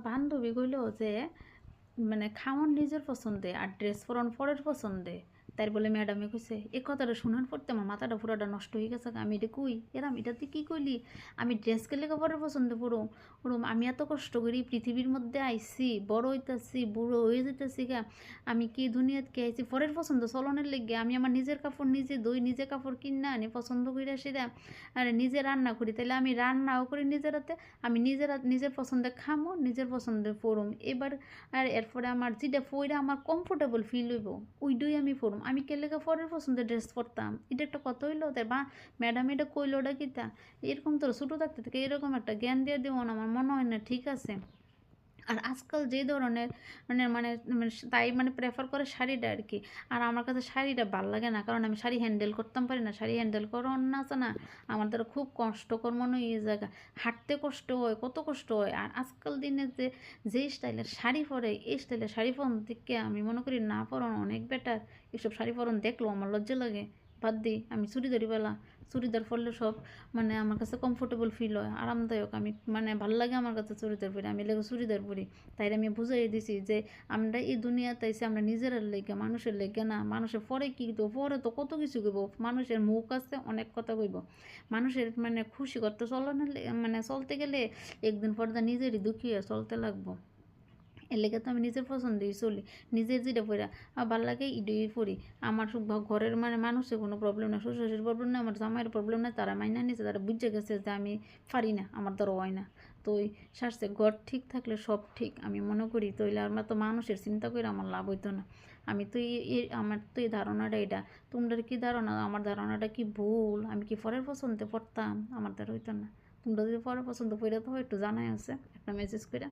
বান্ধবী কইলো যে মানে খাওন নিজের পছন্দে আর ড্রেস পরন পরের পছন্দে। তাই বলে ম্যাডামে কইছে এই কথাটা শোনার পড়তে আমার মাথাটা পুরোটা নষ্ট হয়ে গেছে। আমি এটা কই এরাম এটা তুই কী কইলি? আমি ড্রেস কেলে পরের পছন্দে পড়ুম ওরম আমি এত কষ্ট করি পৃথিবীর মধ্যে আইসি, বড় হইতাছি, বুড়ো হয়ে যেতেছি গা। আমি কি দুনিয়াত কে আইছি পরের পছন্দ চলনের লেগে? আমি আমার নিজের কাপড় নিজে ধুই, নিজে কাপড় কিনা আনি পছন্দ কইরা সেটা আর নিজে রান্না করি। তাহলে আমি রান্নাও করি নিজের হাতে, আমি নিজের পছন্দে খামো, নিজের পছন্দে পড়ুম। এবার আর এরপরে আমার যেটা পইরা আমার কমফোর্টেবল ফিল হইব ওইটাই আমি পরুম। আমি কেলেগা পরের পছন্দের ড্রেস পরতাম? এটা একটা কথা হইলো? তাই বা ম্যাডাম এটা কইলো ওটা কিতা? এরকম তো ছোটো থাকতে থেকে এরকম একটা জ্ঞান দিয়ে দেবো না, আমার মনে হয় না ঠিক আছে। আর আজকাল যে ধরনের মানে তাই মানে প্রেফার করে শাড়িটা আর কি। আর আমার কাছে শাড়িটা ভাল লাগে না, কারণ আমি শাড়ি হ্যান্ডেল করতাম পারি না। শাড়ি হ্যান্ডেল করো না আছে না, আমার দ্বারা খুব কষ্টকর মনে হয় এই জায়গা। হাঁটতে কষ্ট হয়, কত কষ্ট হয়। আর আজকাল দিনে যে স্টাইলের শাড়ি পরে, এই স্টাইলের শাড়ি পরন থেকে আমি মনে করি না পরানো অনেক বেটার। এসব শাড়ি পরন দেখলেও আমার লজ্জা লাগে। বাদ দিই, আমি চুড়িদারি বেলা চুড়িদার পরলে সব মানে আমার কাছে কমফোর্টেবল ফিল হয়, আরামদায়ক। আমি মানে ভাল লাগে আমার কাছে চুড়িদার পরি, আমি লেগে চুড়িদার পরি। তাই আমি বুঝাই দিছি যে আমরা এই দুনিয়াতে আইছি আমরা নিজের লেগে, মানুষের লেগে না। মানুষের পরে কি তো পরে তো কত কিছু কইব, মানুষের মুখ আছে অনেক কথা কইব। মানুষের মানে খুশি করতে চলানোর মানে চলতে গেলে একদিন পর নিজেরই দুঃখী হয়ে চলতে লাগবো। এর লেগে তো আমি নিজের পছন্দেই চলি, নিজের যেটা পড়া ভাল লাগে ইডই পড়ি। আমার ঘরের মানে মানুষের কোনো প্রবলেম না, শ্বশুর শাশুড়ির প্রবলেম না, আমার জামাইয়ের প্রবলেম না। তারা মাইনা নিছে, তারা বুঝে গেছে যে আমি পারি না, আমার দ্বারা হয় না। তো ওই সারছে ঘর ঠিক থাকলে সব ঠিক আমি মনে করি। তইলে আমার তো মানুষের চিন্তা করে আমার লাভ হইতো না। আমি তো আমার তো এই ধারণাটা এটা। তোমরা কি ধারণা? আমার ধারণাটা কি ভুল? আমি কি পরের পছন্দে পড়তাম? আমার দ্বারা হইতো না। তোমরা যদি পরের পছন্দ পড়ে তো একটু জানাই আছে একটা মেসেজ করে।